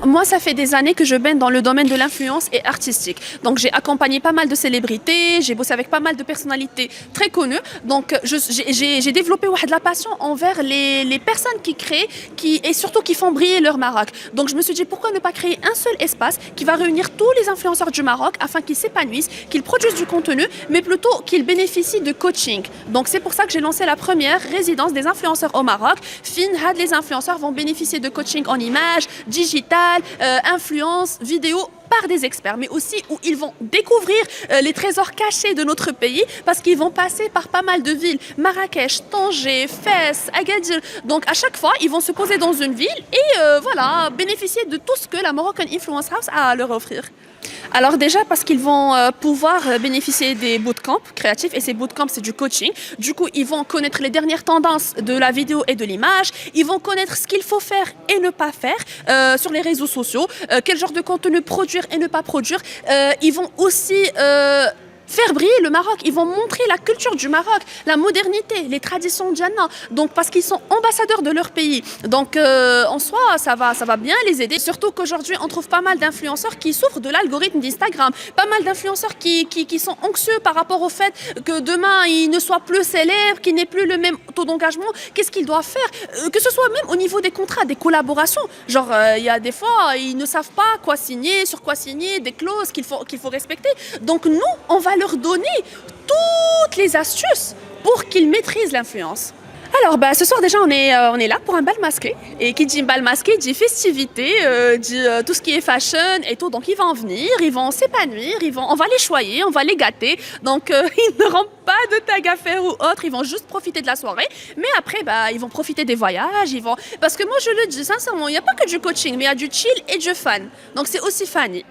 moi, ça fait des années que je baigne dans le domaine de l'influence et artistique. Donc, j'ai accompagné pas mal de célébrités, j'ai bossé avec pas mal de personnalités très connues. Donc, j'ai développé de la passion envers les personnes qui créent et surtout qui font briller leur Maroc. Donc, je me suis dit, pourquoi ne pas créer un seul espace qui va réunir tous les influenceurs du Maroc afin qu'ils s'épanouissent, qu'ils produisent du contenu, mais plutôt qu'ils bénéficient de coaching. Donc, c'est pour ça que j'ai lancé la première résidence des influenceurs au Maroc. Les influenceurs vont bénéficier de coaching en images, digital, influence, vidéo par des experts, mais aussi où ils vont découvrir les trésors cachés de notre pays parce qu'ils vont passer par pas mal de villes, Marrakech, Tanger, Fès, Agadir. Donc à chaque fois, ils vont se poser dans une ville et voilà, bénéficier de tout ce que la Moroccan Influence House a à leur offrir. Alors déjà parce qu'ils vont pouvoir bénéficier des bootcamps créatifs et ces bootcamps c'est du coaching. Du coup ils vont connaître les dernières tendances de la vidéo et de l'image. Ils vont connaître ce qu'il faut faire et ne pas faire sur les réseaux sociaux. Quel genre de contenu produire et ne pas produire. Ils vont aussi faire briller le Maroc, ils vont montrer la culture du Maroc, la modernité, les traditions djana, donc parce qu'ils sont ambassadeurs de leur pays. Donc en soi, ça va bien les aider. Surtout qu'aujourd'hui, on trouve pas mal d'influenceurs qui souffrent de l'algorithme d'Instagram. Pas mal d'influenceurs qui sont anxieux par rapport au fait que demain, ils ne soient plus célèbres, qu'ils n'aient plus le même taux d'engagement. Qu'est-ce qu'ils doivent faire que ce soit même au niveau des contrats, des collaborations. Genre, il y a des fois, ils ne savent pas quoi signer, sur quoi signer, des clauses qu'il faut respecter. Donc nous, on va leur donner toutes les astuces pour qu'ils maîtrisent l'influence. Alors, ce soir déjà, on est là pour un bal masqué. Et qui dit bal masqué dit festivité, dit tout ce qui est fashion et tout. Donc, ils vont venir, ils vont s'épanouir, on va les choyer, on va les gâter. Donc, ils n'auront pas de tag à faire ou autre, ils vont juste profiter de la soirée. Mais après, ils vont profiter des voyages, Parce que moi, je le dis sincèrement, il n'y a pas que du coaching, mais il y a du chill et du fun. Donc, c'est aussi funny.